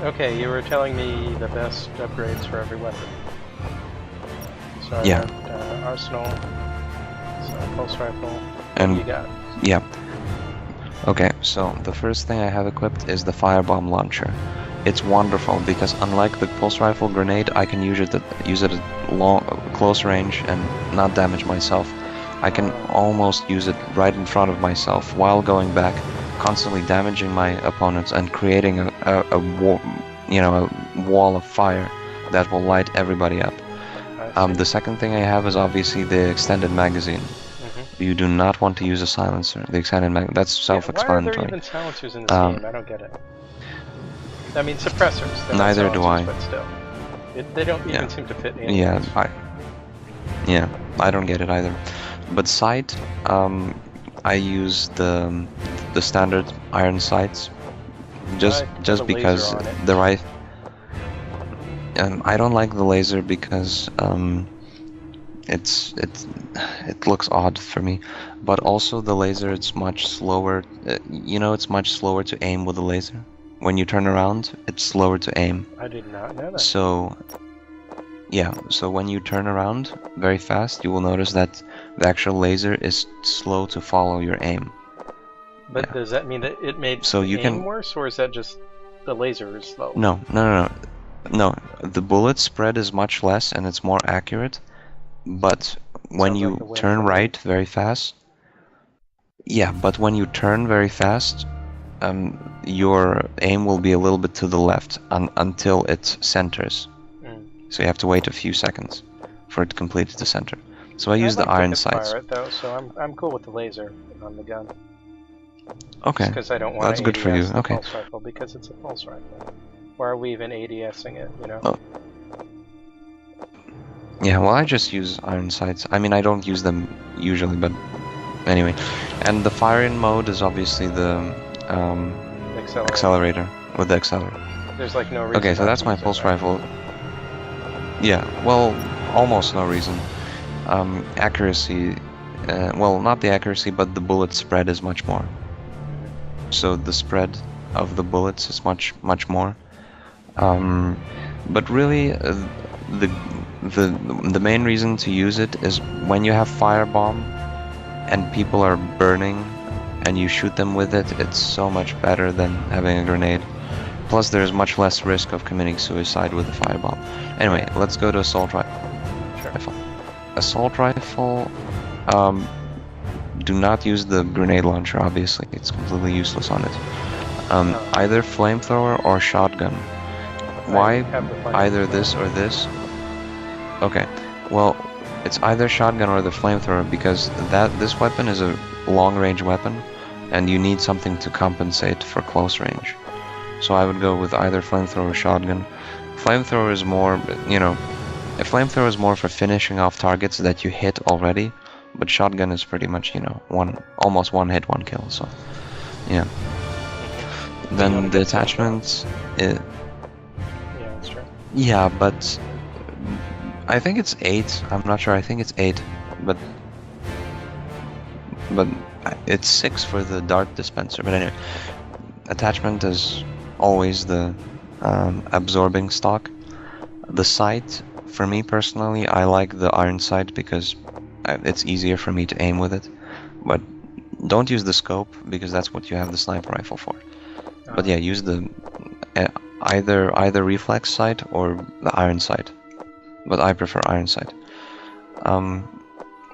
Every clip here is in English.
Okay, you were telling me the best upgrades for every weapon. So I Yeah. got arsenal, so pulse rifle. And You got? yeah. Okay, so the first thing I have equipped is the firebomb launcher. It's wonderful because unlike the pulse rifle grenade, I can use it at close range and not damage myself. I can almost use it right in front of myself while going back, constantly damaging my opponents and creating a wall of fire that will light everybody up. The second thing I have is obviously the extended magazine. You do not want to use a silencer. The extended magazine, that's self-explanatory. Why are there even silencers in this game? I don't get it. I mean, suppressors. Neither do I. But still, they don't even seem to fit aliens. I don't get it either. But sight, I use the standard iron sights, just because the rifle. I don't like the laser because it looks odd for me. But also the laser, it's much slower. It's much slower to aim with the laser. When you turn around, it's slower to aim. I did not know that. So, yeah, so when you turn around very fast, you will notice that the actual laser is slow to follow your aim. But does that mean that it made aim worse, or is that just the laser is slow? No. The bullet spread is much less and it's more accurate, but when you turn right very fast, your aim will be a little bit to the left until it centers. So you have to wait a few seconds for it to complete the center. So I use the iron sights. Fire it though, so I'm cool with the laser on the gun. Okay, because I don't want that's good for you. Okay. Pulse rifle because it's a pulse rifle. Why are we even ADSing it? Oh. Yeah, well, I just use iron sights. I mean, I don't use them usually, but anyway. And the firing mode is obviously the accelerator with the accelerator. There's like no reason. Okay, so that's my pulse rifle. Yeah, well, almost no reason. Accuracy, well, not the accuracy, but the bullet spread is much more. So the spread of the bullets is much more. But really, the main reason to use it is when you have firebomb and people are burning and you shoot them with it, it's so much better than having a grenade. Plus there's much less risk of committing suicide with a firebomb. Anyway, let's go to assault rifle. Assault rifle, do not use the grenade launcher, obviously. It's completely useless on it. Either flamethrower or shotgun. Why either this or this? Okay, well, it's either shotgun or the flamethrower because this weapon is a long-range weapon and you need something to compensate for close range. So I would go with either flamethrower or shotgun. Flamethrower is more, a flamethrower is more for finishing off targets that you hit already, but shotgun is pretty much, almost one hit, one kill, so, yeah. Then the attachment, yeah, that's true. Yeah, but I think it's 8. I'm not sure. I think it's 8, but it's 6 for the dart dispenser. But anyway, attachment is always the absorbing stock. The sight, for me personally, I like the iron sight because it's easier for me to aim with it. But don't use the scope because that's what you have the sniper rifle for. But yeah, use the either reflex sight or the iron sight. But I prefer iron sight. And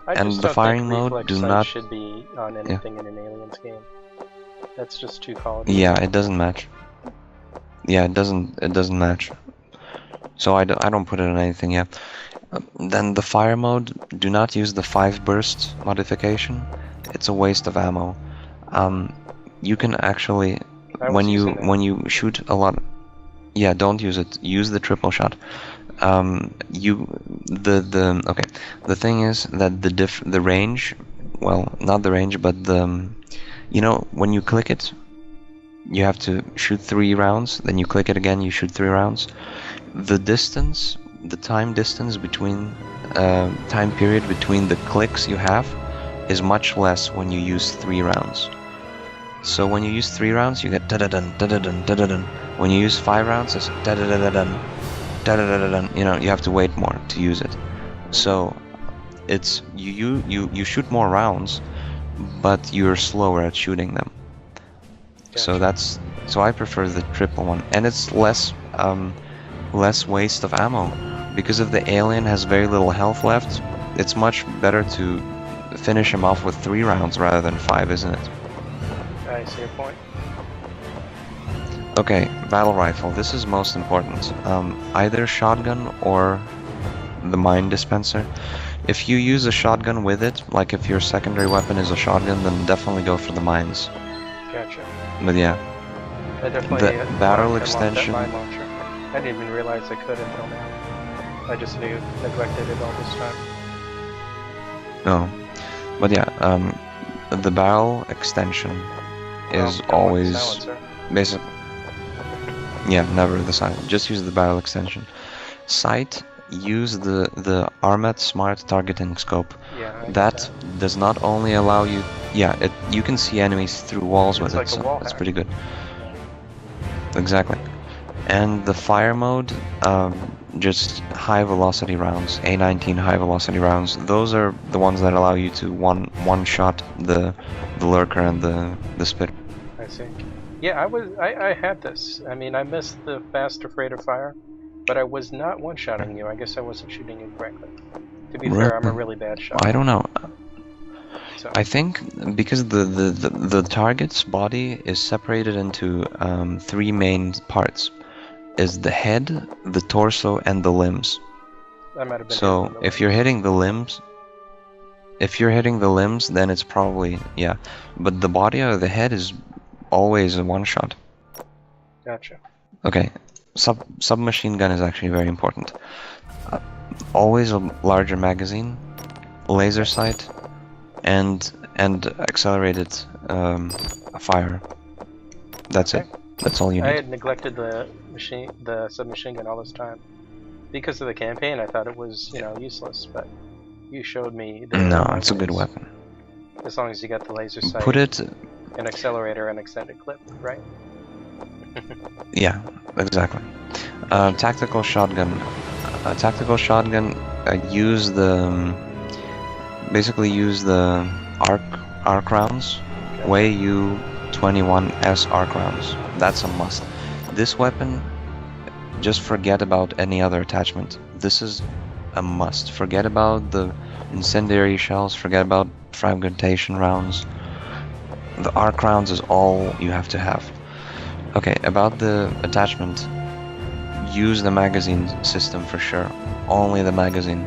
the firing mode do not should be on anything in an Aliens game. That's just too Call of Duty. Yeah, it doesn't match. Yeah, it doesn't match. So I don't put it on anything. Yeah. Then the fire mode, do not use the 5 burst modification. It's a waste of ammo. You can actually when you shoot a lot. Yeah, don't use it. Use the triple shot. The thing is that the range, well, not the range, but when you click it, you have to shoot 3 rounds. Then you click it again, you shoot 3 rounds. The distance, the time distance between time period between the clicks you have is much less when you use 3 rounds. So when you use 3 rounds, you get da-da-dun, da-da-dun, da-da-dun, When you use 5 rounds, it's da-da-da-da-dun, da-da-da-da-dun. You know, you have to wait more to use it. So it's you shoot more rounds, but you're slower at shooting them. Gotcha. So I prefer the triple one, and it's less waste of ammo because if the alien has very little health left. It's much better to finish him off with 3 rounds rather than 5, isn't it? I see your point. Okay, battle rifle. This is most important. Either shotgun or the mine dispenser. If you use a shotgun with it, like if your secondary weapon is a shotgun, then definitely go for the mines. Gotcha. But yeah, I definitely the barrel extension. I didn't even realize I could until now. I just neglected it all this time. No, but yeah, the barrel extension is always basic. Yeah, never the sight. Just use the barrel extension. Sight. Use the Armet Smart Targeting Scope. Yeah, that does not only allow you. Yeah, you can see enemies through walls with it, so that's pretty good. Exactly. And the fire mode, just high velocity rounds, A19 high velocity rounds. Those are the ones that allow you to one shot the lurker and the spitter. I see. Yeah, I had this. I mean, I missed the fast afraid of fire, but I was not one-shotting you. I guess I wasn't shooting you correctly. To be fair, I'm a really bad shot. I don't know. So. I think because the target's body is separated into 3 main parts. Is the head, the torso, and the limbs. That might have been so if you're hitting the limbs, then it's probably yeah. But the body or the head is always a one-shot. Gotcha. Okay, submachine gun is actually very important. Always a larger magazine, laser sight, and accelerated fire. That's it. That's all you need. I had neglected the submachine gun all this time. Because of the campaign, I thought it was, useless, but you showed me that no, it's a good weapon. As long as you got the laser sight, an accelerator, and extended clip, right? Yeah, exactly. Tactical shotgun. Use the arc rounds. Okay. Way U21S arc rounds. That's a must. This weapon, just forget about any other attachment. This is a must. Forget about the incendiary shells. Forget about fragmentation rounds. The arc rounds is all you have to have. Okay, about the attachment, use the magazine system for sure. Only the magazine.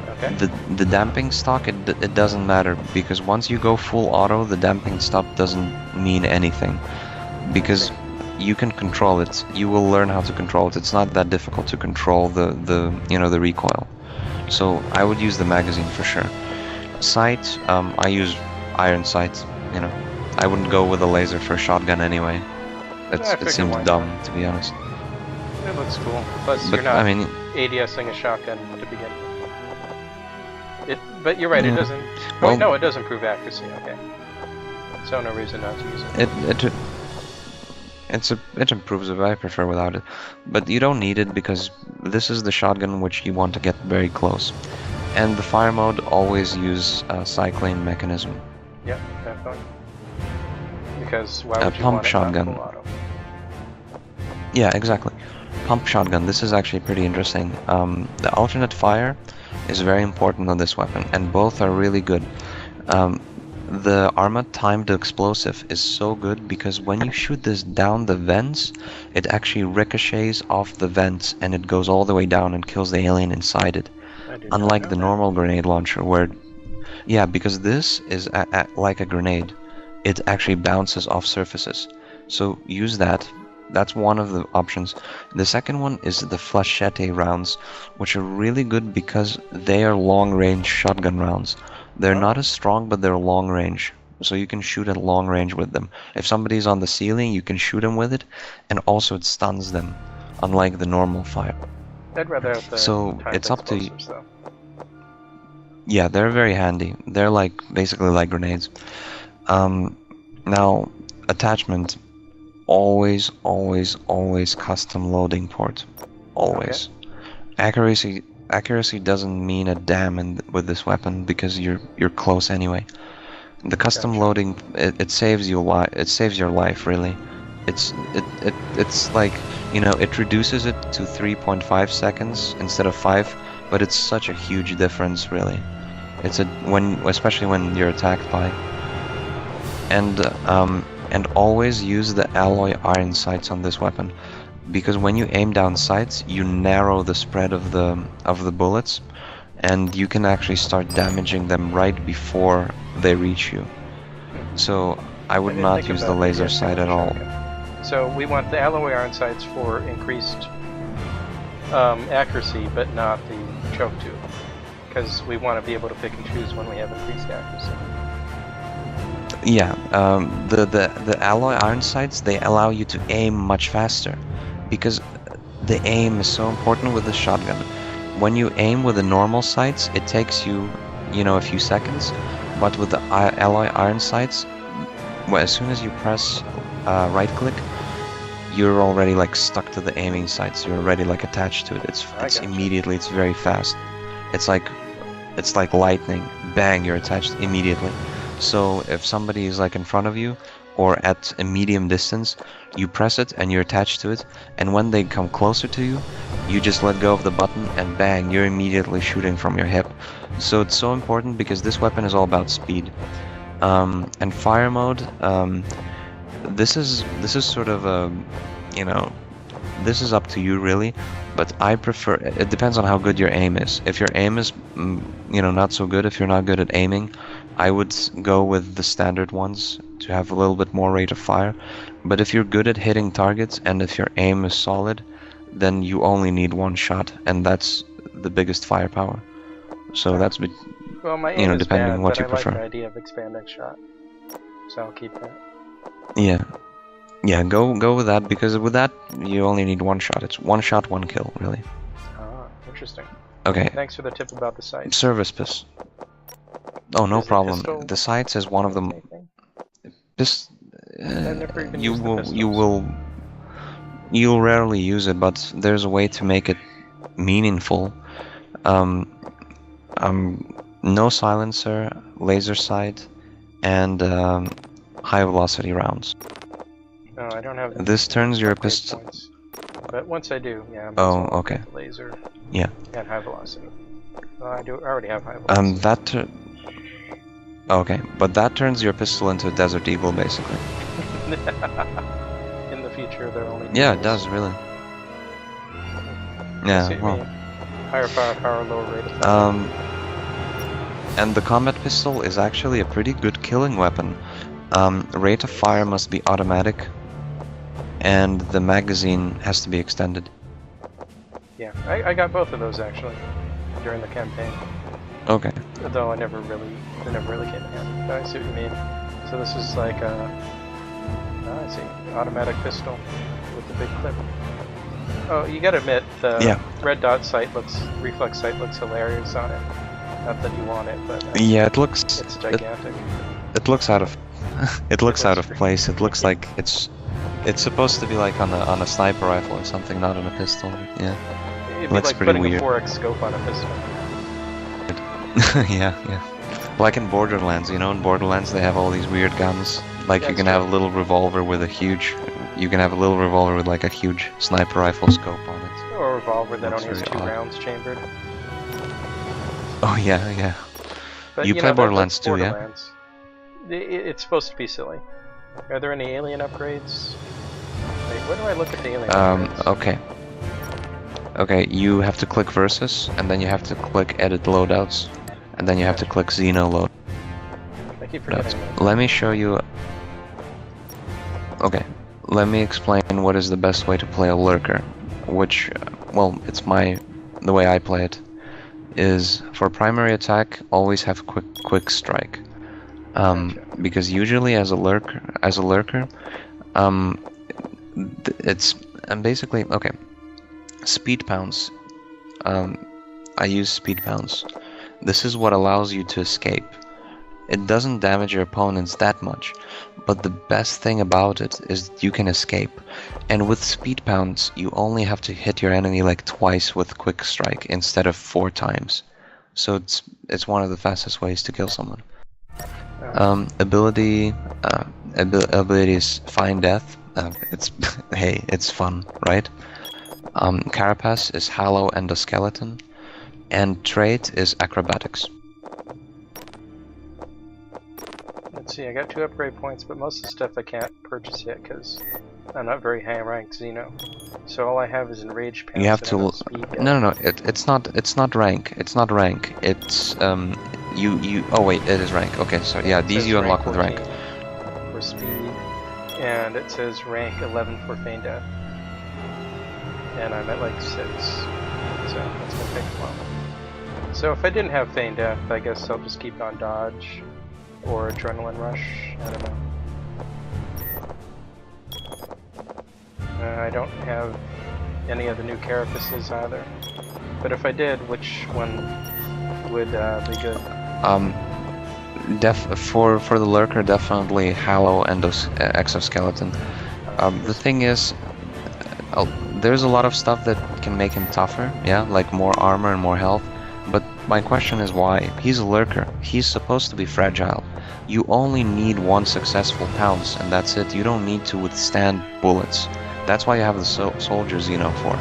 Okay. The damping stock, it doesn't matter, because once you go full auto, the damping stock doesn't mean anything, because you can control it. You will learn how to control it. It's not that difficult to control the recoil. So I would use the magazine for sure. Sight, I use iron sight. I wouldn't go with a laser for a shotgun anyway. It seems dumb, to be honest. It looks cool. Plus, you're not ADSing a shotgun to begin with. But you're right, it doesn't... Well, no, it does improve accuracy, okay. So no reason not to use it. It improves it, but I prefer without it. But you don't need it because this is the shotgun which you want to get very close. And the fire mode, always use cycling mechanism. Yep, definitely. Because why would you pump want shotgun. Full auto? Yeah, exactly. Pump shotgun. This is actually pretty interesting. The alternate fire is very important on this weapon, and both are really good. The Arma timed explosive is so good because when you shoot this down the vents, it actually ricochets off the vents and it goes all the way down and kills the alien inside it. Unlike the normal grenade launcher where... Yeah, because this is like a grenade. It actually bounces off surfaces. So use that. That's one of the options. The second one is the flechette rounds, which are really good because they are long-range shotgun rounds. They're not as strong, but they're long-range. So you can shoot at long range with them. If somebody's on the ceiling, you can shoot them with it, and also it stuns them, unlike the normal fire. I'd rather have the so it's up to you. Though. Yeah, they're very handy. They're basically like grenades. Now, attachment. always, always, always custom loading port. Always. Okay. Accuracy doesn't mean a damn with this weapon because you're close anyway. The custom loading it saves you it saves your life really. It's like, you know, it reduces it to 3.5 seconds instead of 5, but it's such a huge difference really. It's especially when you're attacked by. And always use the alloy iron sights on this weapon, because when you aim down sights, you narrow the spread of the bullets, and you can actually start damaging them right before they reach you. So I would not use the laser sight at all. So we want the alloy iron sights for increased accuracy, but not the choke tube, because we want to be able to pick and choose when we have increased accuracy. Yeah, the alloy iron sights, they allow you to aim much faster, because the aim is so important with the shotgun. When you aim with the normal sights, it takes you, a few seconds, but with the alloy iron sights, well, as soon as you press right click, you're already like stuck to the aiming sights. You're already like attached to it. It's immediately. It's very fast. It's like lightning. Bang! You're attached immediately. So if somebody is like in front of you or at a medium distance, you press it and you're attached to it, and when they come closer to you, you just let go of the button and bang, you're immediately shooting from your hip. So it's so important because this weapon is all about speed. And fire mode, this is sort of a, this is up to you really, but I prefer, it depends on how good your aim is. If your aim is, not so good, if you're not good at aiming, I would go with the standard ones to have a little bit more rate of fire. But if you're good at hitting targets and if your aim is solid, then you only need one shot, and that's the biggest firepower. So that's, well, my aim is depending bad, on what you I prefer. like the idea of expanding shot, so I'll keep that. Yeah, go with that, because with that you only need one shot. It's one shot, one kill, really. Ah, interesting. Okay. Thanks for the tip about the sights. Service piss. Oh, no problem. The sights is one of them. You'll rarely use it, but there's a way to make it meaningful. No silencer, laser sight, and high velocity rounds. No, I don't have. This turns your pistol. But once I do, yeah. Okay. Laser. Yeah. And high velocity. Well, I already have high velocity. Okay, but that turns your pistol into a Desert Eagle, basically. In the future, they're only. Yeah, it does, really. Yeah, well. Higher firepower, lower rate of fire. And the combat pistol is actually a pretty good killing weapon. Rate of fire must be automatic, and the magazine has to be extended. Yeah, I got both of those actually during the campaign. Okay. Though they never really came in handy. But I see what you mean. So this is like I see, automatic pistol with the big clip. Oh, you gotta admit the red dot reflex sight looks hilarious on it. Not that you want it, but yeah, it looks. It's gigantic. It looks out of. It looks out of place. It looks like it's supposed to be like on a sniper rifle or something, not on a pistol. Yeah. It'd be like putting a 4x scope on a pistol. yeah. Like in Borderlands, in Borderlands they have all these weird guns. Like you can have a little revolver with you can have a little revolver with like a huge sniper rifle scope on it. Or a revolver that only has 2 rounds chambered. Oh yeah. But, you play Borderlands too, yeah? It's supposed to be silly. Are there any alien upgrades? Wait, where do I look at the alien upgrades? Okay, you have to click Versus, and then you have to click Edit Loadouts, and then you have to click Xeno Load. I keep forgetting that. Let me show you... Okay, let me explain what is the best way to play a Lurker, which, well, it's the way I play it, is for primary attack, always have quick strike. Because usually as a lurker, it's basically okay. Speed pounds. I use speed pounds. This is what allows you to escape. It doesn't damage your opponents that much, but the best thing about it is that you can escape. And with speed pounds, you only have to hit your enemy like twice with quick strike instead of 4 times. So it's one of the fastest ways to kill someone. Ability is Find Death. It's hey, it's fun, right? Carapace is Hollow Endoskeleton, and trait is Acrobatics. Let's see, I got 2 upgrade points, but most of the stuff I can't purchase yet because I'm not very high ranked Xeno. So all I have is Enraged Pants. You have to no. It's not rank. It's not rank. It's you. Oh wait, it is rank. Okay, so yeah, these you unlock with rank. For speed, and it says rank 11 for Feign Death, and I'm at like 6, so that's gonna take a while. So if I didn't have Feign Death, I guess I'll just keep on dodge or adrenaline rush. I don't know. I don't have any of the new carapaces either. But if I did, which one would be good? For the lurker, definitely Hollow Exoskeleton. The thing is, there's a lot of stuff that can make him tougher, yeah, like more armor and more health. But my question is why? He's a lurker. He's supposed to be fragile. You only need 1 successful pounce, and that's it. You don't need to withstand bullets. That's why you have the soldier Xeno for.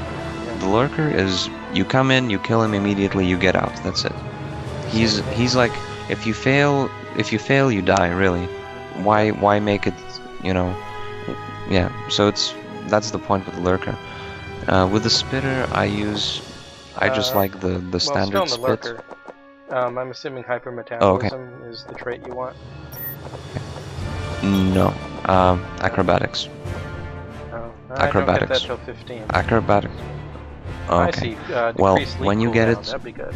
The lurker is, you come in, you kill him immediately, you get out. That's it. He's like, if you fail, you die. Really. Why make it? You know. Yeah. So that's the point with the lurker. With the spitter, I just like the standard still in the spit. Lurker, I'm assuming hypermetabolism is the trait you want. No, acrobatics. Acrobatics. I don't get that till 15. Acrobatics. Okay. I see. Well, when you get it, that'd be good.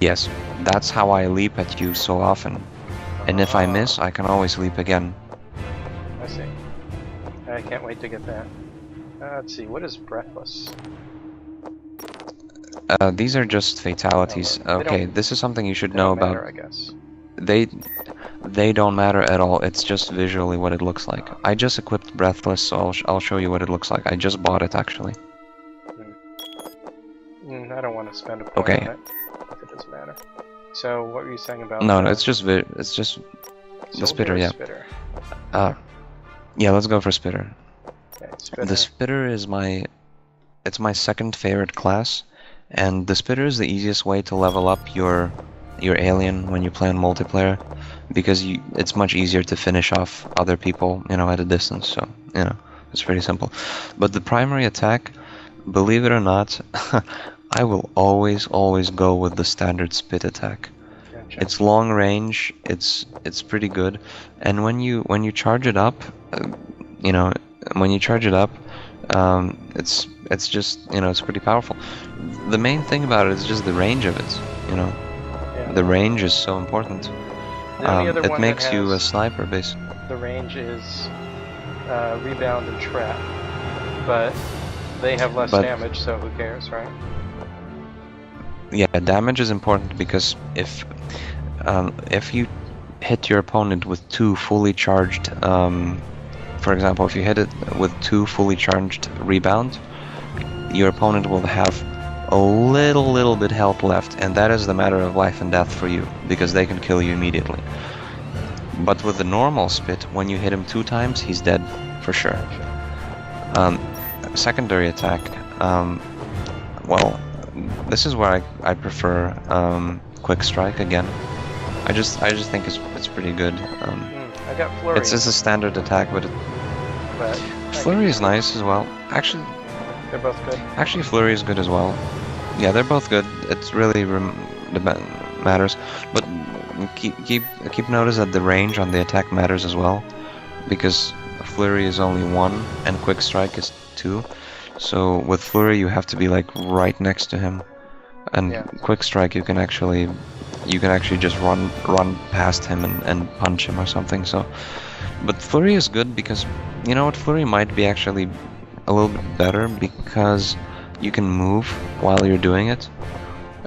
Yes, that's how I leap at you so often. And if I miss, I can always leap again. I see. I can't wait to get that. Let's see. What is Breathless? These are just fatalities. Okay, this is something you should know about. I guess. They don't matter at all. It's just visually what it looks like. I just equipped Breathless, so I'll show you what it looks like. I just bought it actually. I don't want to spend a point on it if it doesn't matter. So what were you saying about? No, it's just the spitter. Yeah. Spitter. Yeah. Let's go for spitter. Okay, spitter. The spitter is it's my second favorite class, and the spitter is the easiest way to level up your alien when you play on multiplayer, because it's much easier to finish off other people, at a distance. So it's pretty simple. But the primary attack, believe it or not, I will always go with the standard spit attack. Gotcha. It's long range. It's pretty good, and when you charge it up, it's just it's pretty powerful. The main thing about it is just the range of it. Yeah. The range is so important. It makes you a sniper, basically. The range is rebound and trap, but they have less damage, so who cares, right? Yeah, damage is important because if you hit your opponent with 2 fully charged, for example, if you hit it with 2 fully charged rebound, your opponent will have a little bit health left, and that is the matter of life and death for you, because they can kill you immediately. But with the normal spit, when you hit him 2 times, he's dead for sure. Secondary attack, well, this is where I prefer quick strike again. I just think it's pretty good. I got flurry. It's just a standard attack, but flurry is nice as well. Actually, they're both good. Actually, flurry is good as well. Yeah, they're both good. It's really matters, but keep notice that the range on the attack matters as well, because flurry is only 1 and quick strike is 2. So with flurry you have to be like right next to him, and quick strike you can actually just run past him and punch him or something. So, but flurry is good because flurry might be actually a little bit better because you can move while you're doing it.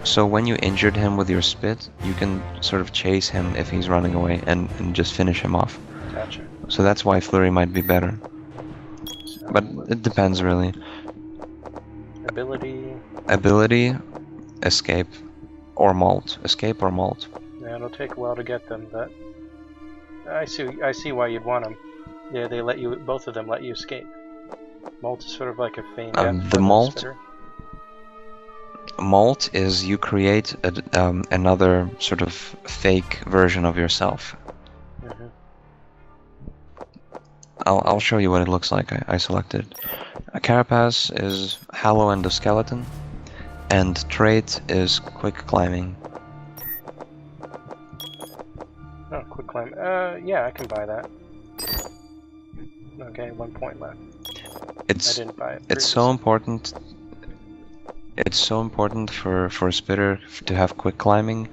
So when you injured him with your spit, you can sort of chase him if he's running away and just finish him off. Gotcha. So that's why Flurry might be better. So But it depends really. Ability, escape, or molt. Escape or molt. Yeah, it'll take a while to get them, but I see why you'd want them. Yeah, they let you. Both of them let you escape. Molt is sort of like a feign death. The molt. Molt is you create another sort of fake version of yourself. Mm-hmm. I'll show you what it looks like. I selected. A carapace is hollow endoskeleton, and trait is quick climbing. Oh, quick climb. Yeah, I can buy that. Okay, 1 point left. I didn't buy it. It's so important. It's so important for a spitter to have quick climbing,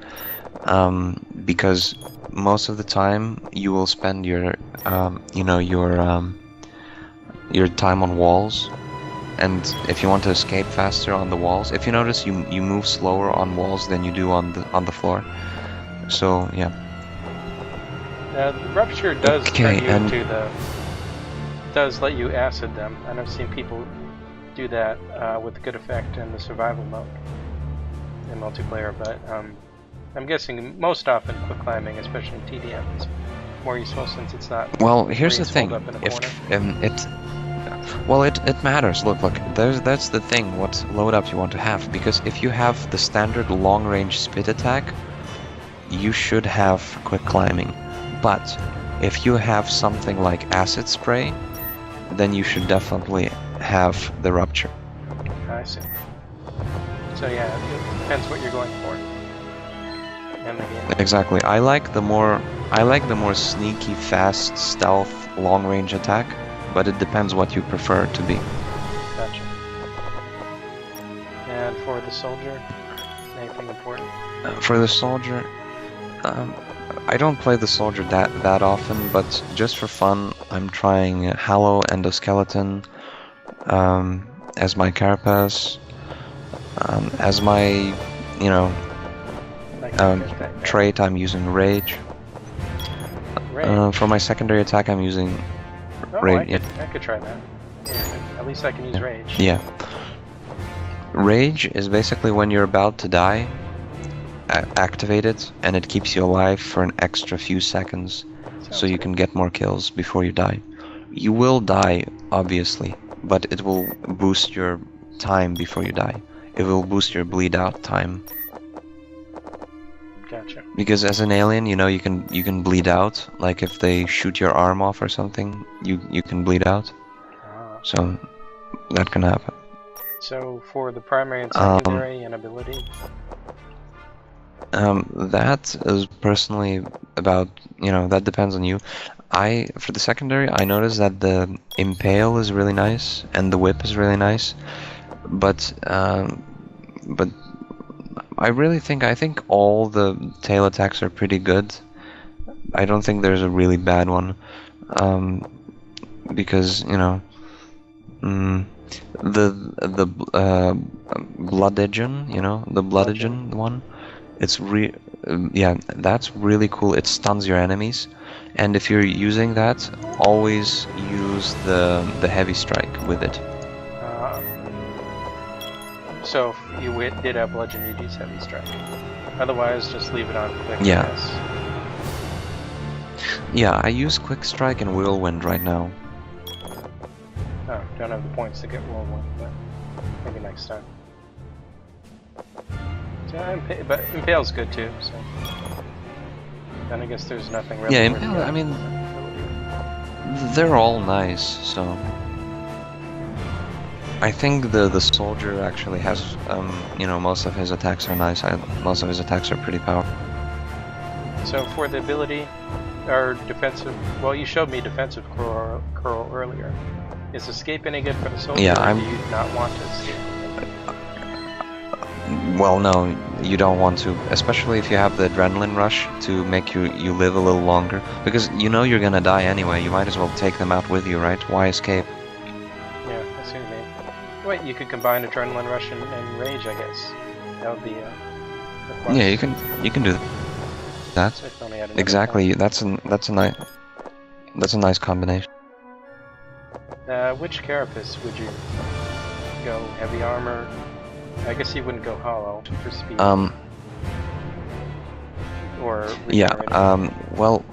because most of the time you will spend your time on walls, and if you want to escape faster on the walls, if you notice, you move slower on walls than you do on the floor. So yeah. The rupture does does let you acid them, and I've seen people do that with good effect in the survival mode in multiplayer, but I'm guessing most often quick climbing, especially in TDM, is more useful since it's not. Well, here's the thing. It matters. Look, that's the thing. What load up you want to have, because if you have the standard long range spit attack, you should have quick climbing. But if you have something like acid spray, then you should definitely have the rupture. I see. So yeah, it depends what you're going for in the game. Exactly. I like the more sneaky, fast, stealth, long range attack, but it depends what you prefer it to be. Gotcha. And for the soldier, anything important? For the soldier, I don't play the soldier that often, but just for fun, I'm trying hollow endoskeleton as my carapace, as my trait. I'm using rage. For my secondary attack, I'm using rage. I could try that. Yeah, at least I can use rage. Yeah. Rage is basically when you're about to die. Activate it, and it keeps you alive for an extra few seconds, so you can get more kills before you die. You will die, obviously, but it will boost your time before you die. It will boost your bleed out time. Gotcha. Because as an alien, you can bleed out. Like if they shoot your arm off or something, you can bleed out. So that can happen. So for the primary and secondary and ability. That is personally about, that depends on you. For the secondary, I noticed that the impale is really nice and the whip is really nice, but I think all the tail attacks are pretty good. I don't think there's a really bad one, because the Bloodigen, the Bloodigen one. It's that's really cool. It stuns your enemies, and if you're using that, always use the heavy strike with it. So if you did have bludgeon, you'd use heavy strike. Otherwise, just leave it on quick. Yeah. Yeah, I use quick strike and whirlwind right now. Oh, don't have the points to get whirlwind, but maybe next time. Yeah, but Impale's good too, so then I guess there's nothing really. Yeah, Impale, I mean, they're all nice, so I think the soldier actually has, most of his attacks are nice. Most of his attacks are pretty powerful. So for the ability, or defensive, well, you showed me defensive curl earlier. Is escape any good for the soldier? Yeah, or do you not want to escape? Well, no, you don't want to, especially if you have the adrenaline rush to make you live a little longer, because you're gonna die anyway. You might as well take them out with you, right? Why escape? Yeah, I see what you mean. Wait, you could combine adrenaline rush and rage, I guess. That would be Yeah, you can do that. Exactly. That's a nice combination. Which carapace would you go? Heavy armor? I guess you wouldn't go hollow for speed. Or yeah. Well,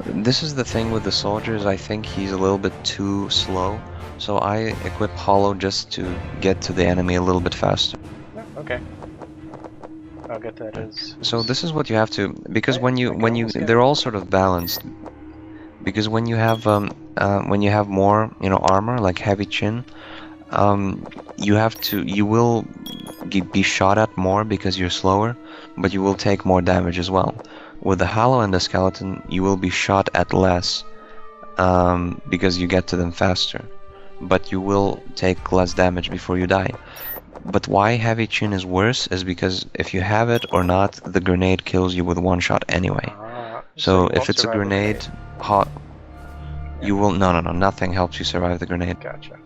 this is the thing with the soldiers. I think he's a little bit too slow, so I equip hollow just to get to the enemy a little bit faster. Oh, okay. I'll get that as. So this is what you have to, because when you they're all sort of balanced. Because when you have more, armor like heavy chin, you will be shot at more because you're slower, but you will take more damage as well. With the hollow and the skeleton, you will be shot at less, because you get to them faster, but you will take less damage before you die. But why heavy chin is worse is because if you have it or not, the grenade kills you with one shot anyway. So if it's a grenade, you will nothing helps you survive the grenade. Gotcha.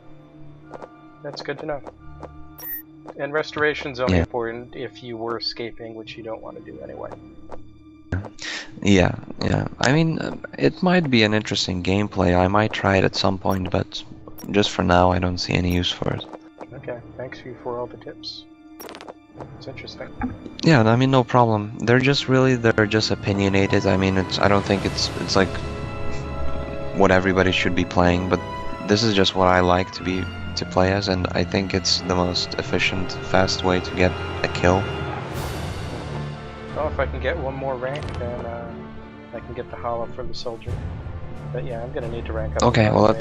That's good to know. And restoration's only important if you were escaping, which you don't want to do anyway. Yeah. I mean, it might be an interesting gameplay. I might try it at some point, but just for now, I don't see any use for it. Okay, thanks for all the tips. It's interesting. Yeah, I mean, no problem. They're just opinionated. I mean, I don't think it's like what everybody should be playing, but this is just what I like to play as, and I think it's the most efficient, fast way to get a kill. Well, if I can get one more rank, then I can get the hollow for the soldier. But yeah, I'm gonna need to rank up. Okay, well,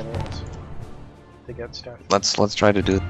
to get stuff. Let's try to do it.